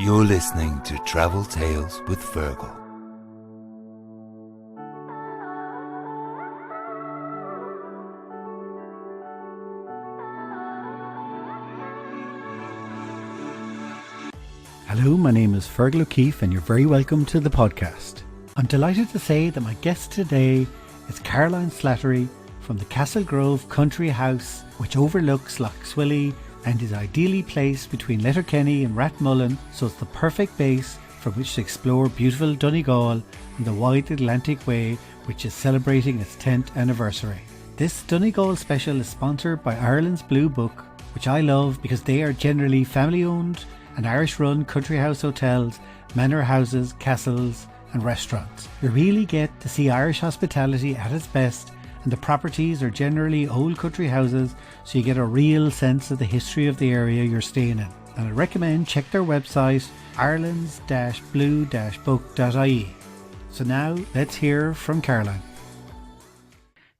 You're listening to Travel Tales with Fergal. Hello, my name is Fergal O'Keefe and you're very welcome to the podcast. I'm delighted to say that my guest today is Caroline Slattery from the Castle Grove Country House, which overlooks Lough Swilly and is ideally placed between Letterkenny and Rathmullen, so it's the perfect base from which to explore beautiful Donegal and the wide Atlantic Way, which is celebrating its 10th anniversary. This Donegal special is sponsored by Ireland's Blue Book, which I love because they are generally family-owned and Irish-run country house hotels, manor houses, castles and restaurants. You really get to see Irish hospitality at its best, and the properties are generally old country houses, so you get a real sense of the history of the area you're staying in. And I recommend check their website, irelands-blue-book.ie. So now let's hear from Caroline.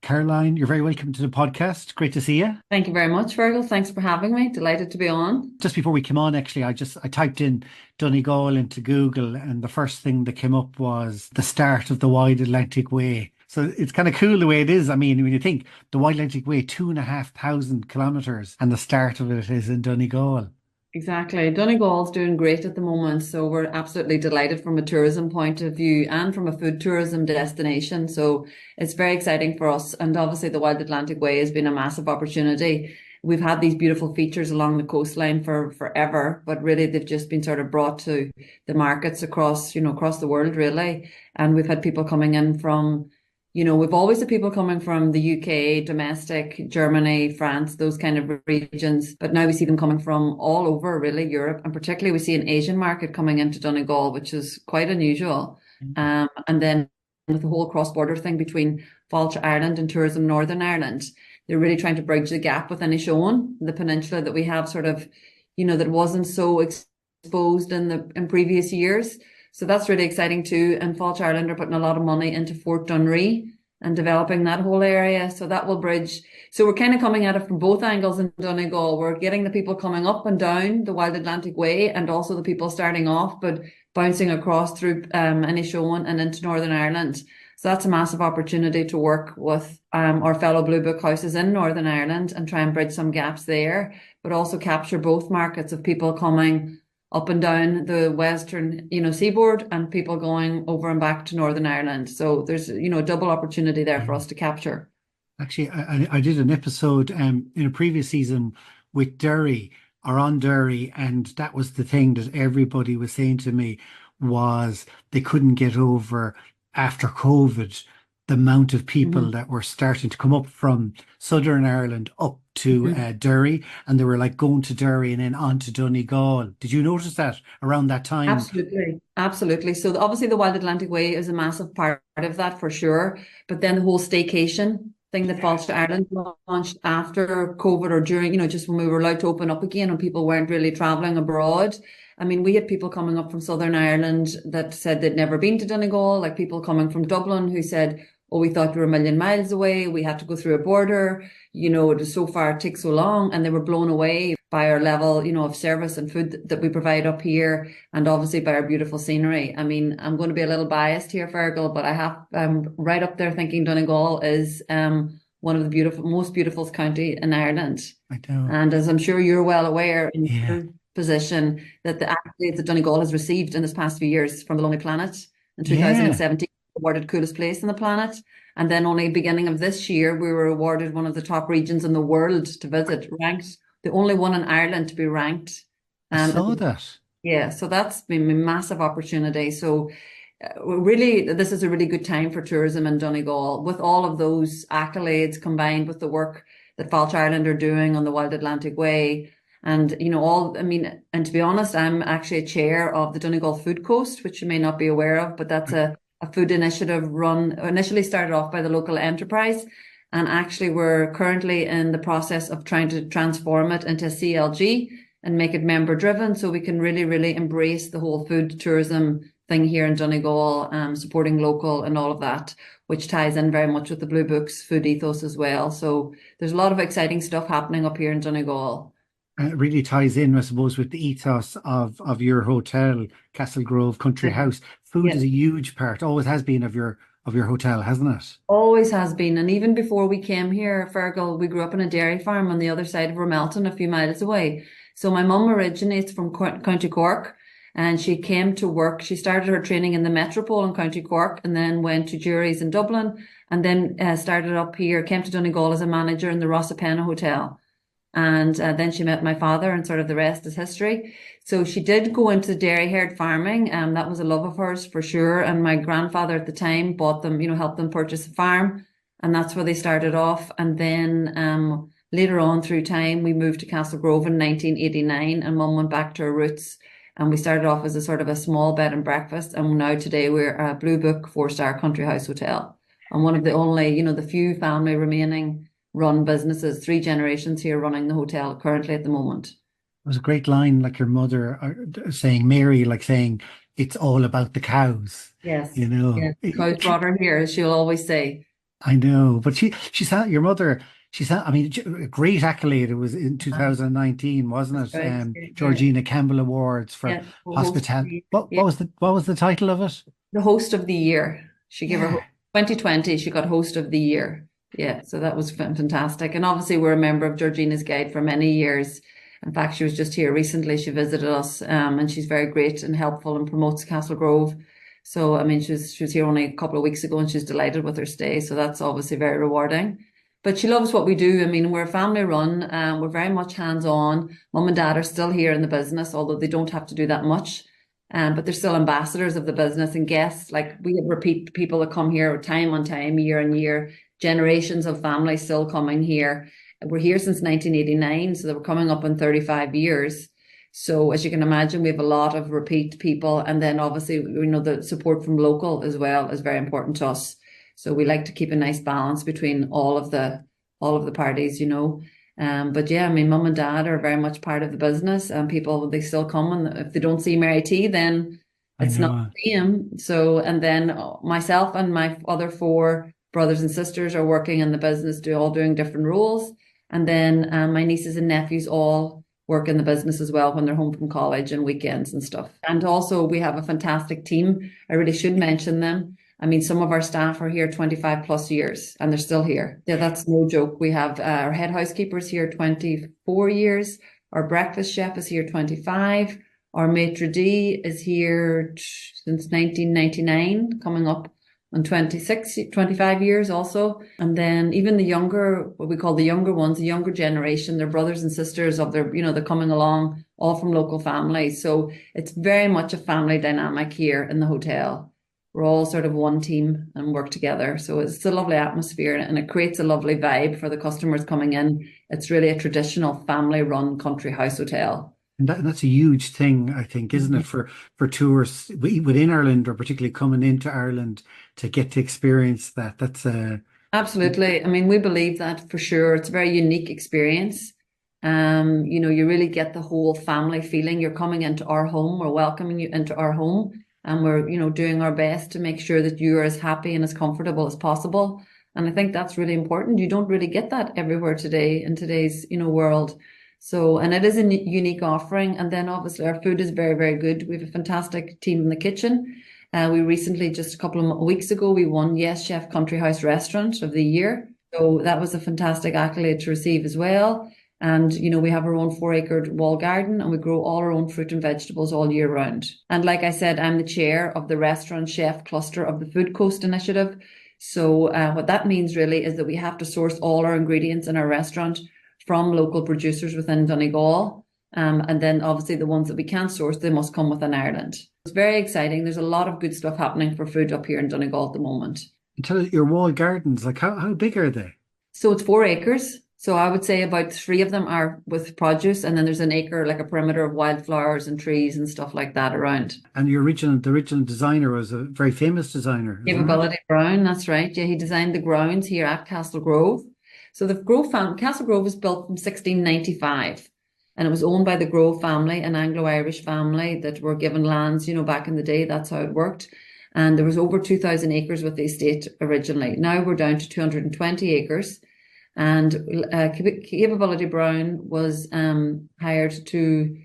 Caroline, you're very welcome to the podcast. Great to see you. Thank you very much, Fergal. Thanks for having me. Delighted to be on. Just before we came on, actually, I typed in Donegal into Google, and the first thing that came up was the start of the Wide Atlantic Way. So it's kind of cool the way it is. I mean, when you think the Wide Atlantic Way, 2,500 kilometres, and the start of it is in Donegal. Exactly. Donegal's doing great at the moment, so we're absolutely delighted from a tourism point of view and from a food tourism destination. So it's very exciting for us. And obviously the Wild Atlantic Way has been a massive opportunity. We've had these beautiful features along the coastline for forever, but really they've just been sort of brought to the markets across the world, really. And we've had people coming in from, we've always had people coming from the UK, domestic, Germany, France, those kind of regions. But now we see them coming from all over, really, Europe. And particularly we see an Asian market coming into Donegal, which is quite unusual. And then with the whole cross-border thing between Fáilte Ireland and Tourism Northern Ireland, they're really trying to bridge the gap with Inishowen, the peninsula that we have sort of, that wasn't so exposed in previous years. So that's really exciting too. And Fáilte Ireland are putting a lot of money into Fort Dunree and developing that whole area. So that will bridge. So we're kind of coming at it from both angles in Donegal. We're getting the people coming up and down the Wild Atlantic Way, and also the people starting off, but bouncing across through Inishowen and into Northern Ireland. So that's a massive opportunity to work with our fellow Blue Book houses in Northern Ireland and try and bridge some gaps there, but also capture both markets of people coming up and down the western, seaboard, and people going over and back to Northern Ireland. So there's, a double opportunity there for us to capture. Actually, I did an episode in a previous season with Derry, or on Derry, and that was the thing that everybody was saying to me was they couldn't get over after COVID the amount of people that were starting to come up from Southern Ireland up to Derry, and they were like going to Derry and then on to Donegal. Did you notice that around that time? Absolutely. So obviously the Wild Atlantic Way is a massive part of that for sure. But then the whole staycation thing that Fáilte Ireland launched after COVID, or during, just when we were allowed to open up again and people weren't really travelling abroad. I mean, we had people coming up from Southern Ireland that said they'd never been to Donegal, like people coming from Dublin who said, oh, we thought we were a million miles away. We had to go through a border. It was so far, it takes so long. And they were blown away by our level, of service and food that we provide up here, and obviously by our beautiful scenery. I mean, I'm going to be a little biased here, Fergal, but I have right up there thinking Donegal is one of the most beautiful county in Ireland. I know. And as I'm sure you're well aware in your position, that the accolades that Donegal has received in this past few years from the Lonely Planet in 2017. Awarded coolest place on the planet, and then only beginning of this year we were awarded one of the top regions in the world to visit, ranked the only one in Ireland to be ranked. I saw that. Yeah, so that's been a massive opportunity. So really this is a really good time for tourism in Donegal, with all of those accolades combined with the work that Fáilte Ireland are doing on the Wild Atlantic Way. And, and to be honest, I'm actually a chair of the Donegal Food Coast, which you may not be aware of, but that's a food initiative initially started off by the local enterprise. And actually we're currently in the process of trying to transform it into a CLG and make it member driven, so we can really, really embrace the whole food tourism thing here in Donegal, supporting local and all of that, which ties in very much with the Blue Book's food ethos as well. So there's a lot of exciting stuff happening up here in Donegal. It really ties in, I suppose, with the ethos of your hotel, Castle Grove Country House. Food Yeah. is a huge part, always has been of your hotel, hasn't it? Always has been. And even before we came here, Fergal, we grew up on a dairy farm on the other side of Romelton, a few miles away. So my mum originates from County Cork, and she came to work. She started her training in the Metropole in County Cork and then went to Juries in Dublin and then started up here, came to Donegal as a manager in the Rossapena Hotel. And then she met my father, and sort of the rest is history. So she did go into dairy herd farming. That was a love of hers for sure. And my grandfather at the time bought them, helped them purchase a farm. And that's where they started off. And then later on through time, we moved to Castle Grove in 1989, and mum went back to her roots. And we started off as a sort of a small bed and breakfast. And now today we're a Blue Book 4-star country house hotel. And one of the only, the few family remaining run businesses, 3 generations here running the hotel currently at the moment. It was a great line, like your mother saying, Mary, like saying, it's all about the cows. Yes. You know, Yes. Cows brought her here, as she'll always say. I know, but she said your mother. She said, I mean, a great accolade. It was in 2019, wasn't it? Right. Georgina Campbell Awards for Yeah. hospitality. Yeah. What was the title of it? The host of the year. She gave her Yeah. 2020. She got host of the year. Yeah, so that was fantastic. And obviously, we're a member of Georgina's Guide for many years. In fact, she was just here recently. She visited us, and she's very great and helpful and promotes Castle Grove. So, I mean, she was here only a couple of weeks ago, and she's delighted with her stay. So that's obviously very rewarding. But she loves what we do. I mean, we're a family run. We're very much hands-on. Mum and dad are still here in the business, although they don't have to do that much. But they're still ambassadors of the business and guests. Like, we have repeat people that come here time on time, year on year. Generations of families still coming here. We're here since 1989, so they were coming up in 35 years. So as you can imagine, we have a lot of repeat people. And then obviously, the support from local as well is very important to us. So we like to keep a nice balance between all of the parties, But yeah, I mean, mum and dad are very much part of the business, and people, they still come, and if they don't see Mary T, then it's not the same. So, and then myself and my other 4 brothers and sisters are working in the business, all doing different roles. And then my nieces and nephews all work in the business as well when they're home from college and weekends and stuff. And also we have a fantastic team. I really should mention them. I mean, some of our staff are here 25 plus years and they're still here. Yeah, that's no joke. We have our head housekeepers here 24 years. Our breakfast chef is here 25. Our maitre d' is here since 1999, coming up on 25 years also. And then even the younger, what we call the younger ones, the younger generation, their brothers and sisters of their, they're coming along, all from local families. So it's very much a family dynamic here in the hotel. We're all sort of one team and work together. So it's a lovely atmosphere, and it creates a lovely vibe for the customers coming in. It's really a traditional family run country house hotel. And that's a huge thing, I think, isn't it, for tourists within Ireland, or particularly coming into Ireland to get to experience that. That's Absolutely. I mean, we believe that for sure. It's a very unique experience. You really get the whole family feeling. You're coming into our home. We're welcoming you into our home, and we're, doing our best to make sure that you are as happy and as comfortable as possible. And I think that's really important. You don't really get that everywhere today in today's, world. So, and it is a unique offering. And then obviously our food is very, very good. We have a fantastic team in the kitchen. We recently, just a couple of weeks ago, we won Yes Chef Country House Restaurant of the Year. So that was a fantastic accolade to receive as well. And, we have our own 4-acre wall garden, and we grow all our own fruit and vegetables all year round. And like I said, I'm the chair of the restaurant chef cluster of the Food Coast Initiative. So what that means really is that we have to source all our ingredients in our restaurant from local producers within Donegal. And then obviously the ones that we can't source, they must come within Ireland. It's very exciting. There's a lot of good stuff happening for food up here in Donegal at the moment. And tell us, your wall gardens, like how big are they? So it's 4 acres. So I would say about 3 of them are with produce, and then there's an acre, like a perimeter of wildflowers and trees and stuff like that around. And the original designer was a very famous designer. Capability Brown, that's right. Yeah, he designed the grounds here at Castle Grove. So the Castle Grove was built from 1695, and it was owned by the Grove family, an Anglo-Irish family that were given lands, back in the day. That's how it worked. And there was over 2,000 acres with the estate originally. Now we're down to 220 acres. And Capability Brown was hired to.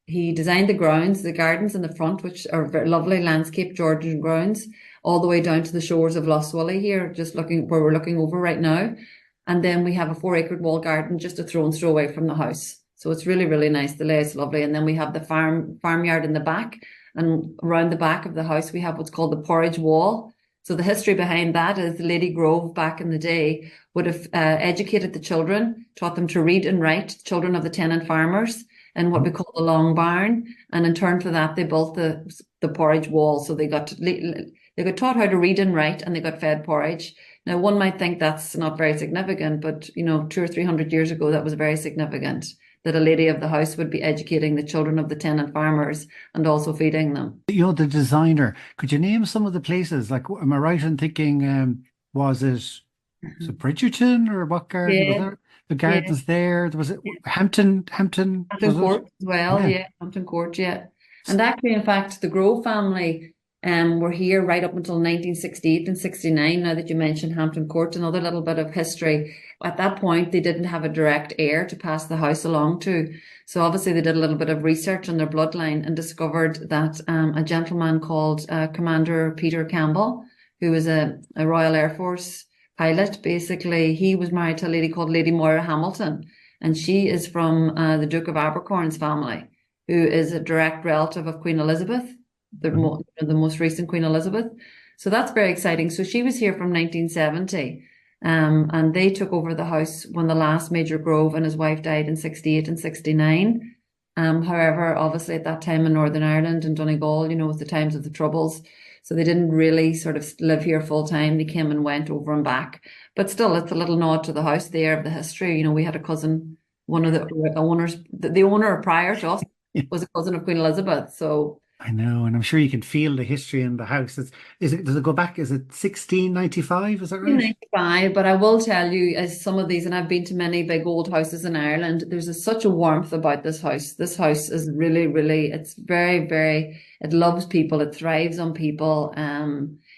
He designed the grounds, the gardens in the front, which are very lovely landscape Georgian grounds, all the way down to the shores of Losswilly here, just looking where we're looking over right now. And then we have a 4-acre wall garden just a throw away from the house. So it's really, really nice. The layout's lovely. And then we have the farmyard in the back. And around the back of the house, we have what's called the porridge wall. So the history behind that is Lady Grove back in the day would have educated the children, taught them to read and write, children of the tenant farmers, in what we call the long barn. And in turn for that, they built the porridge wall. So they got taught how to read and write, and they got fed porridge. Now, one might think that's not very significant, but 200 or 300 years ago, that was very significant, that a lady of the house would be educating the children of the tenant farmers and also feeding them. The designer, could you name some of the places? Like, am I right in thinking, was it Bridgerton or what garden? Was there the gardens there? Was it Hampton Court as well, Hampton Court, yeah. And actually, in fact, the Grove family were here right up until 1968 and 69. Now that you mentioned Hampton Court, another little bit of history. At that point, they didn't have a direct heir to pass the house along to. So obviously they did a little bit of research on their bloodline and discovered that a gentleman called Commander Peter Campbell, who was a Royal Air Force pilot, basically, he was married to a lady called Lady Moira Hamilton. And she is from the Duke of Abercorn's family, who is a direct relative of Queen Elizabeth, the most recent Queen Elizabeth. So that's very exciting. So she was here from 1970. And they took over the house when the last Major Grove and his wife died in 68 and 69. However, obviously at that time in Northern Ireland and Donegal, with the times of the Troubles, so they didn't really sort of live here full time. They came and went over and back. But still, it's a little nod to the house there of the history. We had a cousin, one of the owners, the owner prior to us was a cousin of Queen Elizabeth. So I know, and I'm sure you can feel the history in the house. Does it go back? Is it 1695? Is that right? 1695, but I will tell you, as some of these, and I've been to many big old houses in Ireland, there's such a warmth about this house. This house is really, really, it's very, very, it loves people. It thrives on people.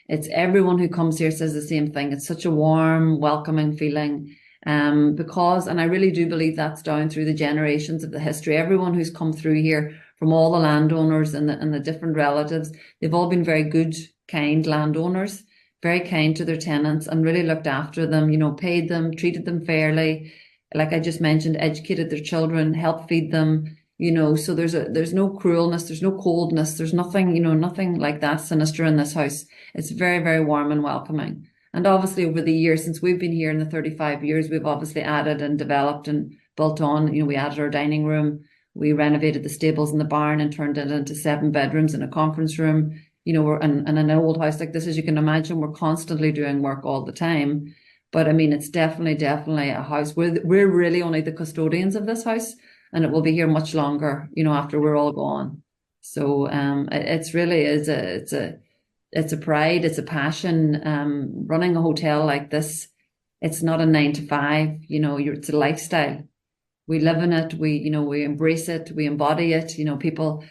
It's everyone who comes here says the same thing. It's such a warm, welcoming feeling. And I really do believe that's down through the generations of the history. Everyone who's come through here, from all the landowners and the different relatives, they've all been very good, kind landowners, very kind to their tenants and really looked after them, paid them, treated them fairly. Like I just mentioned, educated their children, helped feed them, so there's no cruelness, there's no coldness, there's nothing, nothing like that sinister in this house. It's very, very warm and welcoming. And obviously over the years, since we've been here in the 35 years, we've obviously added and developed and built on, we added our dining room. We renovated the stables in the barn and turned it into 7 bedrooms and a conference room. We're in an old house like this, as you can imagine, we're constantly doing work all the time. But I mean, it's definitely a house. We're really only the custodians of this house, and it will be here much longer, after we're all gone. So it's really it's a pride, it's a passion. Running a hotel like this, it's not a 9 to 5. It's a lifestyle. We live in it, we embrace it, we embody it. People,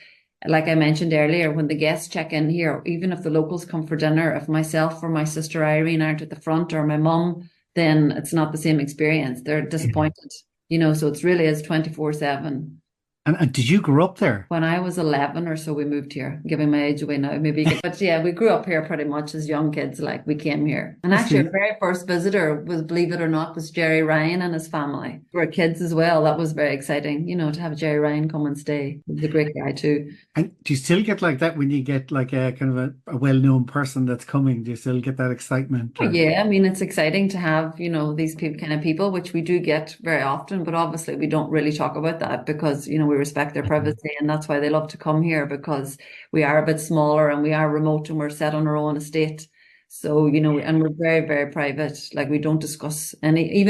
like I mentioned earlier, when the guests check in here, even if the locals come for dinner, if myself or my sister Irene aren't at the front or my mum, then it's not the same experience. They're disappointed, so it's really is 24/7. And did you grow up there? When I was 11 or so, we moved here, giving my age away now, maybe. But yeah, we grew up here pretty much as young kids, like we came here. And actually, our very first visitor was, believe it or not, was Jerry Ryan and his family. We were kids as well. That was very exciting, to have Jerry Ryan come and stay. He was a great guy too. And do you still get like that when you get like a kind of a well-known person that's coming? Do you still get that excitement? Or... Yeah, I mean, it's exciting to have, these kind of people, which we do get very often, but obviously we don't really talk about that because, we respect their privacy, and that's why they love to come here, because we are a bit smaller and we are remote and we're set on our own estate. So, and we're very, very private. Like we don't discuss any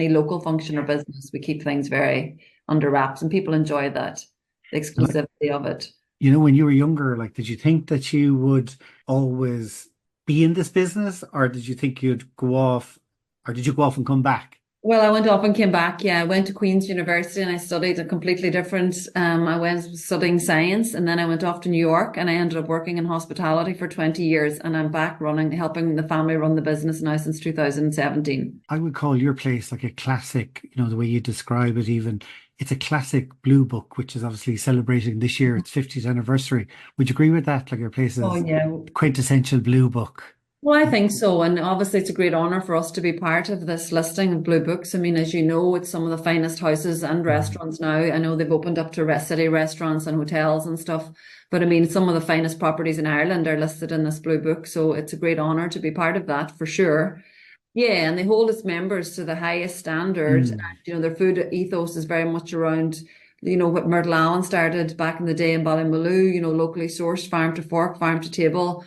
local function or business. We keep things very under wraps, and people enjoy that, the exclusivity of it. When you were younger, like, did you think that you would always be in this business, or did you think you'd go off, or did you go off and come back? Well, I went off and came back. Yeah, I went to Queen's University and I studied a completely different. I went studying science, and then I went off to New York and I ended up working in hospitality for 20 years. And I'm back running, helping the family run the business now since 2017. I would call your place like a classic, the way you describe it, even. It's a classic blue book, which is obviously celebrating this year its 50th anniversary. Would you agree with that? Like your place Oh is yeah. quintessential blue book. Well, I think so. And obviously, it's a great honor for us to be part of this listing of Blue Books. I mean, as you know, it's some of the finest houses and Mm. restaurants now. I know they've opened up to city restaurants and hotels and stuff. But I mean, some of the finest properties in Ireland are listed in this Blue Book. So it's a great honor to be part of that for sure. Yeah, and they hold its members to the highest standard. And, Mm. their food ethos is very much around, what Myrtle Allen started back in the day in Ballymaloe, locally sourced, farm to fork, farm to table.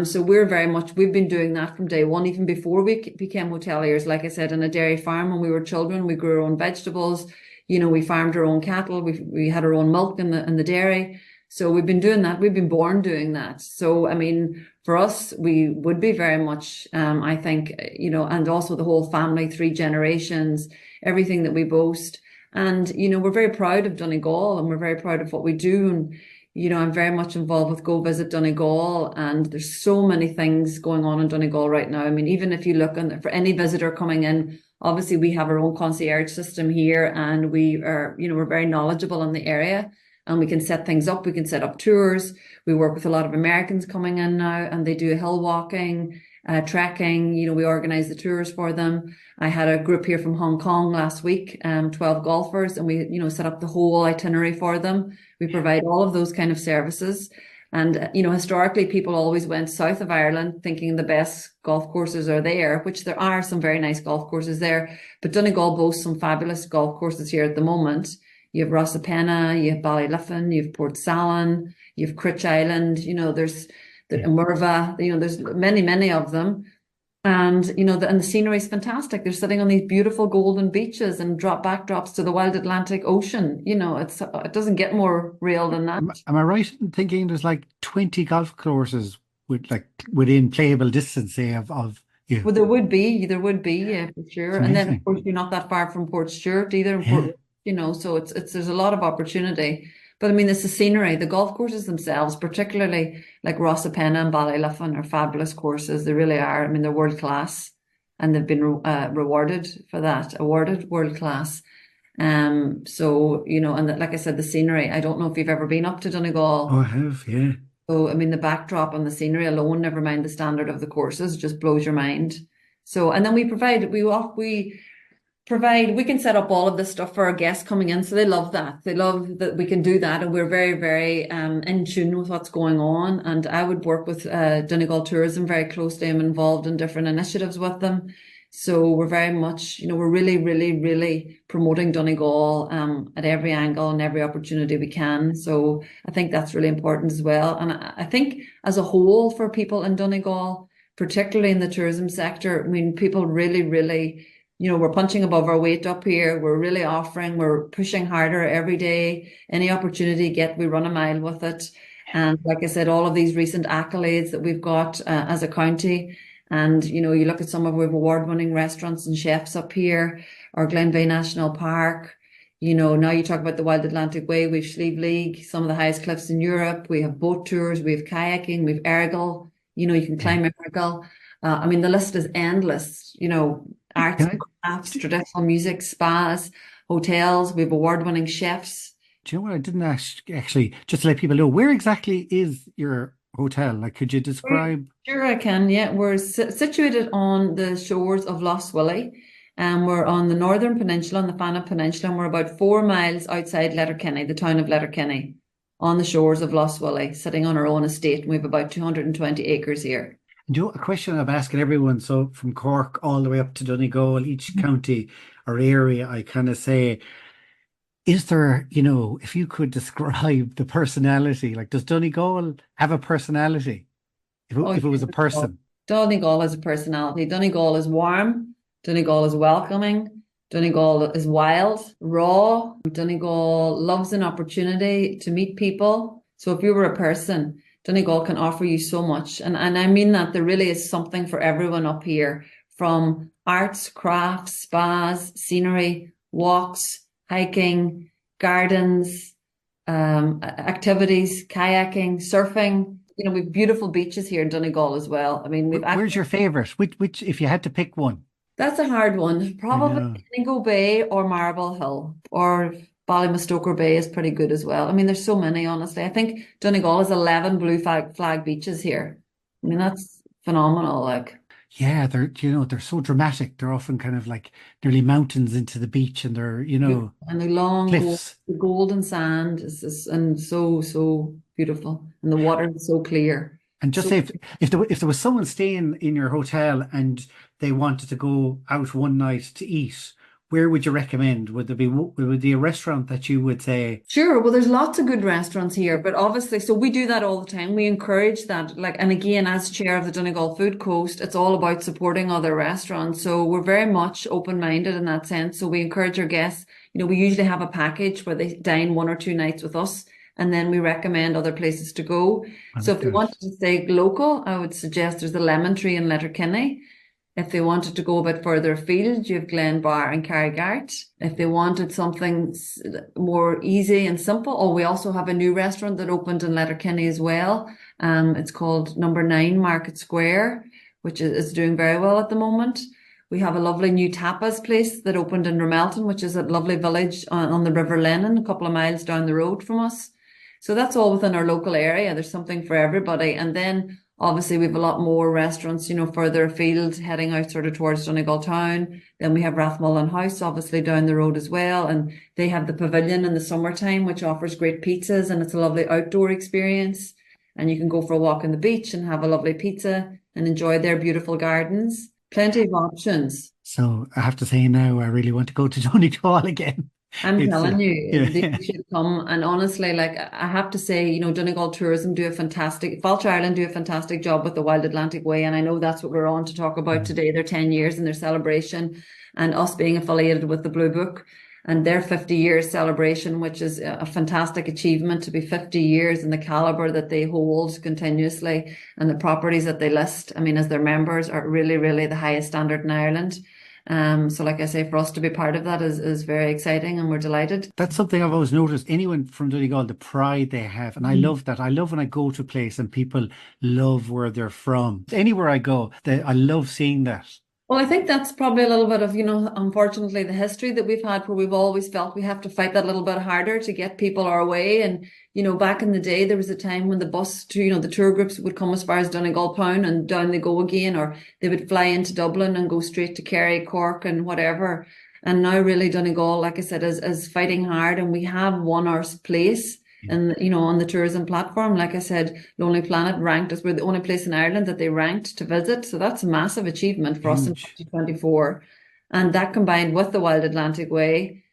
So we've been doing that from day one, even before we became hoteliers. Like I said, in a dairy farm when we were children, we grew our own vegetables. We farmed our own cattle. We had our own milk in the dairy. So we've been doing that. We've been born doing that. So I mean, for us, we would be very much, I think, and also the whole family, three generations, everything that we boast. And, we're very proud of Donegal and we're very proud of what we do. And, I'm very much involved with Go Visit Donegal, and there's so many things going on in Donegal right now. I mean, even if you look for any visitor coming in, obviously we have our own concierge system here, and we are, we're very knowledgeable in the area, and we can set things up. We can set up tours. We work with a lot of Americans coming in now, and they do hill walking, trekking. We organize the tours for them. I had a group here from Hong Kong last week, 12 golfers, and we, set up the whole itinerary for them. We provide all of those kind of services. And, historically, people always went south of Ireland thinking the best golf courses are there, which there are some very nice golf courses there. But Donegal boasts some fabulous golf courses here at the moment. You have Rossapena, you have Ballyliffin, you have Port Salin, you have Critch Island, there's the Murva, there's many, many of them. And, and the scenery is fantastic. They're sitting on these beautiful golden beaches and backdrops to the wild Atlantic Ocean. It doesn't get more real than that. Am I right in thinking there's like 20 golf courses with like within playable distance, say, of you? Well, there would be, yeah, for sure. It's And then, of amazing. course, you're not that far from Port Stewart either, in Yeah. So there's a lot of opportunity. But I mean, it's the scenery, the golf courses themselves, particularly like Rossapena and Ballyliffin, are fabulous courses. They really are. I mean, they're world class, and they've been rewarded for that, awarded world class. So, like I said, the scenery, I don't know if you've ever been up to Oh, Donegal. I have, yeah. So, I mean, the backdrop and the scenery alone, never mind the standard of the courses, just blows your mind. So, and then we can set up all of this stuff for our guests coming in. So they love that. They love that we can do that. And we're very, very in tune with what's going on. And I would work with Donegal Tourism very closely. I'm involved in different initiatives with them. So we're very much, we're really, really, really promoting Donegal at every angle and every opportunity we can. So I think that's really important as well. And I think as a whole for people in Donegal, particularly in the tourism sector, I mean, people really, really, we're punching above our weight up here. We're really we're pushing harder every day. Any opportunity we run a mile with it. And like I said, all of these recent accolades that we've got as a county. And, you look at some of our award-winning restaurants and chefs up here, or Glenveigh National Park. Now you talk about the Wild Atlantic Way, we've Slieve League, some of the highest cliffs in Europe. We have boat tours, we have kayaking, we have Errigal. You can climb Errigal. I mean, the list is endless. Arts Can and I, crafts, traditional music, spas, hotels. We have award-winning chefs. do you know what I didn't ask actually, just to let people know, where exactly is your hotel? Like, could you describe? Sure, I can. Yeah, we're situated on the shores of Lough Willy, and we're on the northern peninsula, on the Fana Peninsula, and we're about 4 miles outside Letterkenny, the town of Letterkenny, on the shores of Lough Willy, sitting on our own estate. And we have about 220 acres here. A question I'm asking everyone, so from Cork all the way up to Donegal, each county or area, I kind of say, is there, if you could describe the personality, like does Donegal have a personality? Oh, If it was a yeah. person? Donegal has a personality. Donegal is warm. Donegal is welcoming. Donegal is wild, raw. Donegal loves an opportunity to meet people. So if you were a person, Donegal can offer you so much. And I mean that there really is something for everyone up here, from arts, crafts, spas, scenery, walks, hiking, gardens, activities, kayaking, surfing. You know, we've beautiful beaches here in Donegal as well. I mean, we've Where's actually, your favorite? Which, if you had to pick one? that's a hard one. I Probably know. Donegal Bay or Marble Hill or Ballymastoker Bay is pretty good as well. I mean, there's so many, honestly. I think Donegal has 11 blue flag beaches here. I mean, that's phenomenal. Like, Yeah, they're so dramatic. They're often kind of like nearly mountains into the beach, and they're, and the long cliffs. the golden sand is and so beautiful, and the water is so clear. And just So say if there was someone staying in your hotel and they wanted to go out one night to eat, where would you recommend? Would be a restaurant that you would say, sure. Well, there's lots of good restaurants here, but obviously, so we do that all the time. We encourage that. Like, and again, as chair of the Donegal Food Coast, it's all about supporting other restaurants. So we're very much open-minded in that sense. So we encourage our guests, you know, we usually have a package where they dine 1 or 2 nights with us, and then we recommend other places to go. I So love if they that. wanted to stay local, I would suggest there's the Lemon Tree in Letterkenny. If they wanted to go a bit further afield, you have Glen Bar and Carrigart. If they wanted something more easy and simple, oh, we also have a new restaurant that opened in Letterkenny as well. It's called Number 9 Market Square, which is doing very well at the moment. We have a lovely new tapas place that opened in Ramelton, which is a lovely village on the River Lennon, a couple of miles down the road from us. So that's all within our local area. There's something for everybody. And then obviously we have a lot more restaurants, you know, further afield, heading out sort of towards Donegal town. Then we have Rathmullen House, obviously down the road as well. And they have the pavilion in the summertime, which offers great pizzas, and it's a lovely outdoor experience. And you can go for a walk on the beach and have a lovely pizza and enjoy their beautiful gardens. Plenty of options. So I have to say now, I really want to go to Donegal again. I'm It's telling you, they yeah. should come. And honestly, like I have to say, you know, Donegal Tourism do a fantastic, Fáilte Ireland do a fantastic job with the Wild Atlantic Way. And I know that's what we're on to talk about Mm. today, their 10 years and their celebration, and us being affiliated with the Blue Book and their 50 years celebration, which is a fantastic achievement to be 50 years and the caliber that they hold continuously and the properties that they list. I mean, as their members are really, really the highest standard in Ireland. So like I say, for us to be part of that is very exciting, and we're delighted. That's something I've always noticed. Anyone from Donegal, the pride they have, and I love that. I love when I go to a place and people love where they're from. Anywhere I go, I love seeing that. Well, I think that's probably a little bit of, you know, unfortunately, the history that we've had where we've always felt we have to fight that little bit harder to get people our way. And, you know, back in the day, there was a time when the bus to, you know, the tour groups would come as far as Donegal Town and down they go again, or they would fly into Dublin and go straight to Kerry, Cork and whatever. And now really Donegal, like I said, is fighting hard, and we have won our place. And you know, on the tourism platform, like I said, Lonely Planet ranked us. We're the only place in Ireland that they ranked to visit. So that's a massive achievement for us in Huge. 2024. And that combined with the Wild Atlantic Way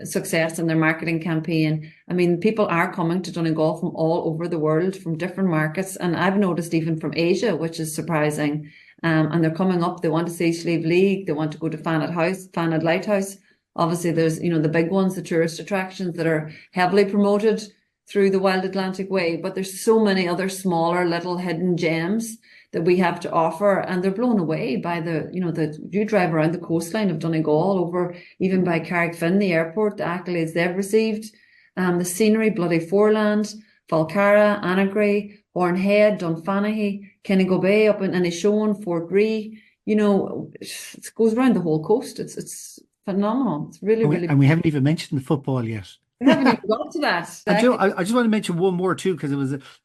success in their marketing campaign. I mean, people are coming to Donegal from all over the world, from different markets. And I've noticed even from Asia, which is surprising. And they're coming up. They want to see Slieve League. They want to go to Fanad Lighthouse. Obviously, there's, you know, the big ones, the tourist attractions that are heavily promoted through the Wild Atlantic Way, but there's so many other smaller little hidden gems that we have to offer, and they're blown away by the, you know, you drive around the coastline of Donegal, over even by Carrickfinn, the airport, the accolades they've received, the scenery, Bloody Foreland, Falcarra, Annagry, Hornhead, Dunfanaghy, Kennigo Bay up in Inishowen, Fort Ree. You know, it goes around the whole coast. It's phenomenal. It's really, And we, really. and we haven't even mentioned the football yet. We haven't even got to that. And Joe, I just want to mention one more too, because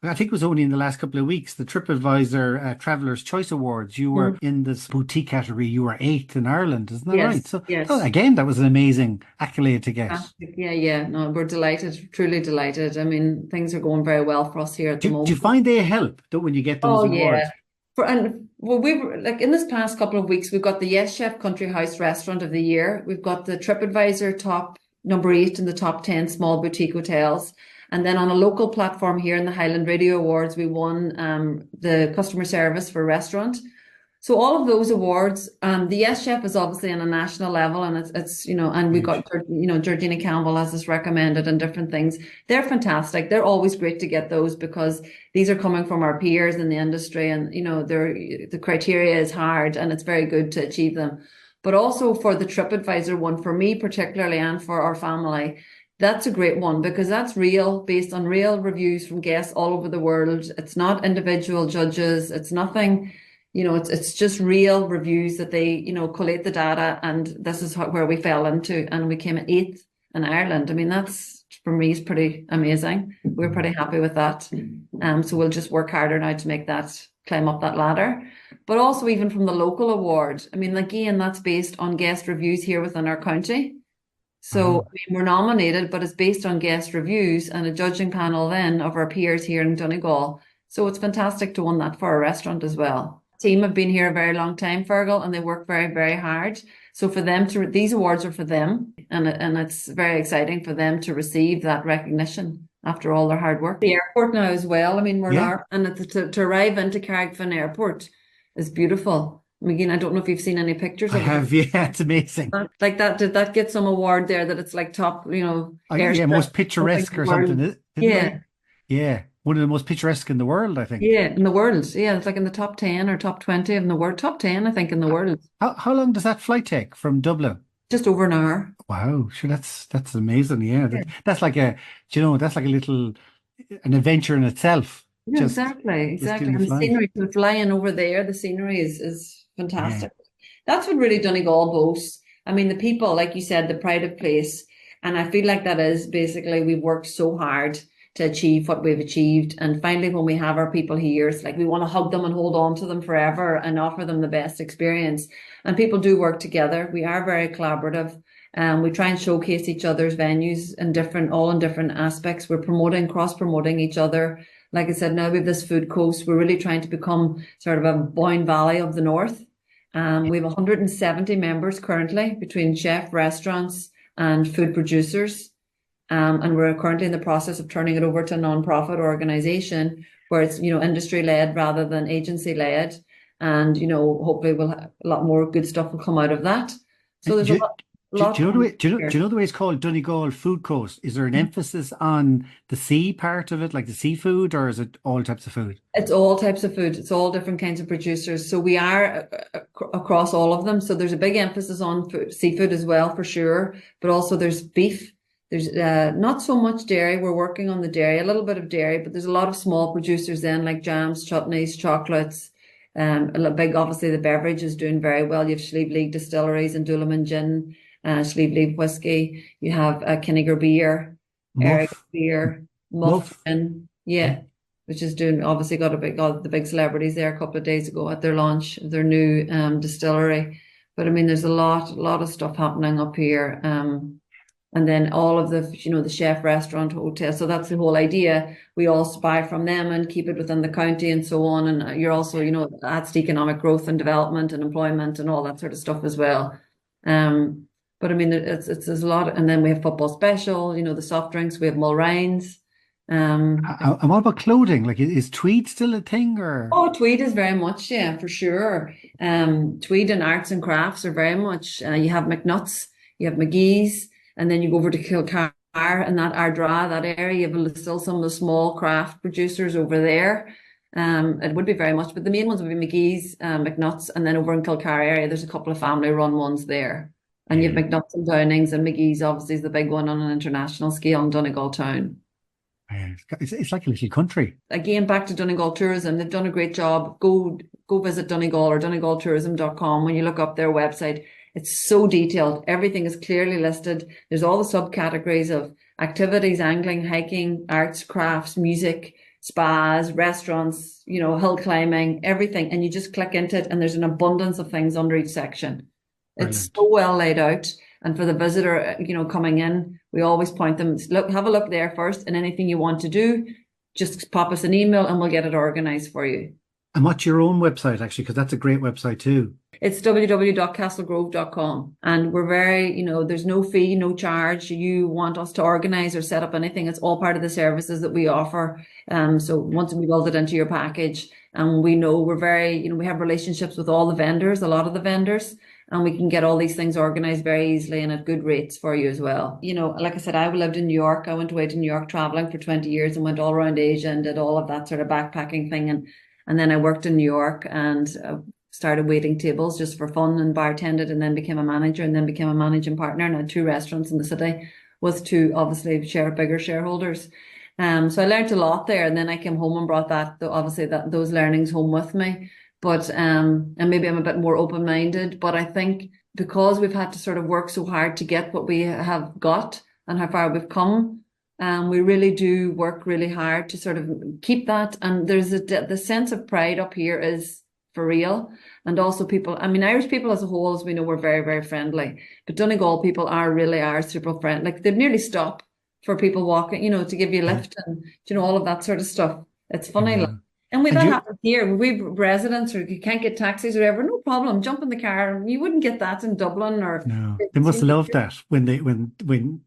I think it was only in the last couple of weeks, the TripAdvisor Traveller's Choice Awards. You were in this boutique category. You were eighth in Ireland, isn't that right? Yes, So yes. again, that was an amazing accolade to get. Fantastic. Yeah. No, we're delighted, truly delighted. I mean, things are going very well for us here at the Do you moment. find they help when you get those Oh awards? yeah. We've like in this past couple of weeks, we've got the Yes Chef Country House Restaurant of the Year. We've got the TripAdvisor top number 8 in the top 10 small boutique hotels. And then on a local platform here in the Highland Radio Awards, we won the customer service for restaurant. So all of those awards, the Yes Chef is obviously on a national level, and it's and we Huge. got Georgina Campbell has us recommended and different things. They're fantastic. They're always great to get those because these are coming from our peers in the industry, and the criteria is hard, and it's very good to achieve them. But also for the TripAdvisor one, for me particularly, and for our family, that's a great one because that's real, based on real reviews from guests all over the world. It's not individual judges. It's nothing. It's just real reviews that they, collate the data, and this is where we fell into, and we came at 8th in Ireland. I mean, that's for me is pretty amazing. We're pretty happy with that. So we'll just work harder now to make that climb up that ladder. But also even from the local award, I mean, again, that's based on guest reviews here within our county. So I mean, we're nominated, but it's based on guest reviews and a judging panel then of our peers here in Donegal. So it's fantastic to win that for a restaurant as well. Team have been here a very long time, Fergal, and they work very, very hard. So for them these awards are for them, and it's very exciting for them to receive that recognition after all their hard work. The airport now as well. I mean, we're Yeah. now, and to arrive into Carrickfinn Airport is beautiful. Again, I don't know if you've seen any pictures I of it. have, yeah, it's amazing. Like that, did that get some award there that it's like top, Yeah, most picturesque or something, didn't Yeah. they? Yeah, one of the most picturesque in the world, I think. Yeah, in the world. Yeah, it's like in the top 10 or top 20 in the world. Top 10, I think, in the world. How long does that flight take from Dublin? Just over an hour. Wow, sure, that's amazing. Yeah, Yeah. that's like that's like a little an adventure in itself. Yeah, Just exactly. just doing And the the flight. scenery, to flying over there, the scenery is Yeah. fantastic. That's what really Donegal boasts. I mean, the people, like you said, the pride of place. And I feel like that is basically we've worked so hard to achieve what we've achieved. And finally, when we have our people here, it's like we want to hug them and hold on to them forever and offer them the best experience. And people do work together. We are very collaborative. We try and showcase each other's venues all in different aspects. We're cross-promoting each other. Like I said, now we have this food coast. We're really trying to become sort of a Boyne Valley of the North. We have 170 members currently between chef, restaurants, and food producers. And we're currently in the process of turning it over to a non-profit organization where it's, industry-led rather than agency-led. And, hopefully a lot more good stuff will come out of that. So there's a lot Do you know the way, here. do you know the way it's called Donegal Food Coast? Is there an emphasis on the sea part of it, like the seafood, or is it all types of food? It's all types of food. It's all different kinds of producers. So we are across all of them. So there's a big emphasis on seafood as well, for sure. But also there's beef. There's not so much dairy. We're working on the dairy, a little bit of dairy, but there's a lot of small producers then, like jams, chutneys, chocolates. Obviously the beverage is doing very well. You have Slieve League Distilleries and Doolaman Gin, Slieve League Whiskey. You have Kinniger Beer, Eric Muff, Beer, muff. Gin. Yeah, which is doing obviously got the big celebrities there a couple of days ago at their launch of their new distillery. But I mean, there's a lot of stuff happening up here. And then all of the chef, restaurant, hotel. So that's the whole idea. We all buy from them and keep it within the county and so on. And you're also, adds to economic growth and development and employment and all that sort of stuff as well. But I mean, there's a lot. And then we have football special, the soft drinks. We have Mull Rhines. And what about clothing? Like, is tweed still a thing, or? Oh, tweed is very much, yeah, for sure. Tweed and arts and crafts are very much. You have McNutt's, you have McGee's. And then you go over to Kilcar and that Ardra, that area, you have still some of the small craft producers over there. It would be very much, but the main ones would be McGee's, McNutt's, and then over in Kilcar area, there's a couple of family-run ones there. And you have McNutt's and Downings, and McGee's obviously is the big one on an international scale in Donegal town. It's like a little country. Again, back to Donegal Tourism, they've done a great job. Go visit Donegal or donegaltourism.com. When you look up their website, it's so detailed. Everything is clearly listed. There's all the subcategories of activities, angling, hiking, arts, crafts, music, spas, restaurants, hill climbing, everything. And you just click into it and there's an abundance of things under each section. Brilliant. It's so well laid out. And for the visitor, coming in, we always point them, look, have a look there first, and anything you want to do, just pop us an email and we'll get it organized for you. And what's your own website, actually? Because that's a great website too. It's www.castlegrove.com. And we're very, there's no fee, no charge. You want us to organize or set up anything, it's all part of the services that we offer. So once we build it into your package, and we know we're very, we have relationships with all the vendors, a lot of the vendors, and we can get all these things organized very easily and at good rates for you as well. Like I said, I lived in New York. I went away to New York traveling for 20 years and went all around Asia and did all of that sort of backpacking thing. And then I worked in New York and started waiting tables just for fun and bartended, and then became a manager, and then became a managing partner, and had 2 restaurants in the city with 2 obviously bigger shareholders. So I learned a lot there, and then I came home and brought those learnings home with me. But and maybe I'm a bit more open-minded, but I think because we've had to sort of work so hard to get what we have got and how far we've come, we really do work really hard to sort of keep that. And there's the sense of pride up here is for real. And also people, Irish people as a whole, as we know, we're very, very friendly. But Donegal people are super friendly. Like, they'd nearly stop for people walking, to give you a lift and, all of that sort of stuff. It's funny. Yeah. And that happens here. We've residents, or you can't get taxis or whatever, no problem. Jump in the car. You wouldn't get that in Dublin or. No, they must love that when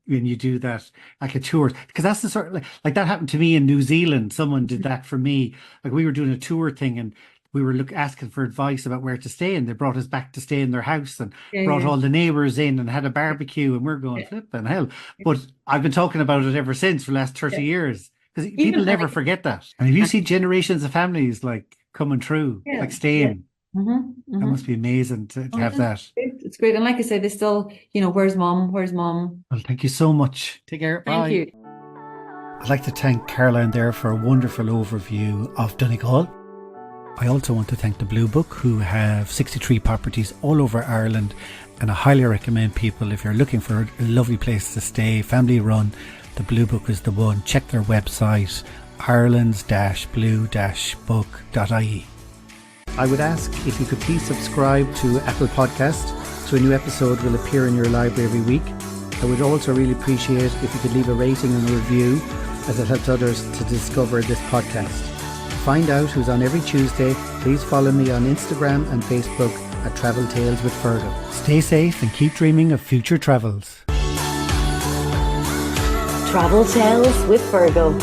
you do that, like a tour, because that's the sort of like that happened to me in New Zealand. Someone did that for me. Like, we were doing a tour thing and we were asking for advice about where to stay, and they brought us back to stay in their house and brought all the neighbours in and had a barbecue, and we're going flipping hell. But I've been talking about it ever since for the last 30 years. Because people never forget that. And if you see generations of families like coming through, like staying, that must be amazing to have that. It's great. And like I say, they still, where's mom? Where's mom? Well, thank you so much. Take care. Bye. Thank you. I'd like to thank Caroline there for a wonderful overview of Donegal. I also want to thank the Blue Book, who have 63 properties all over Ireland. And I highly recommend people, if you're looking for a lovely place to stay, family run, the Blue Book is the one. Check their website, irelands-blue-book.ie. I would ask if you could please subscribe to Apple Podcast so a new episode will appear in your library every week. I would also really appreciate if you could leave a rating and a review, as it helps others to discover this podcast. To find out who's on every Tuesday, please follow me on Instagram and Facebook at Travel Tales with Fergal. Stay safe and keep dreaming of future travels. Travel Tales with Fergal.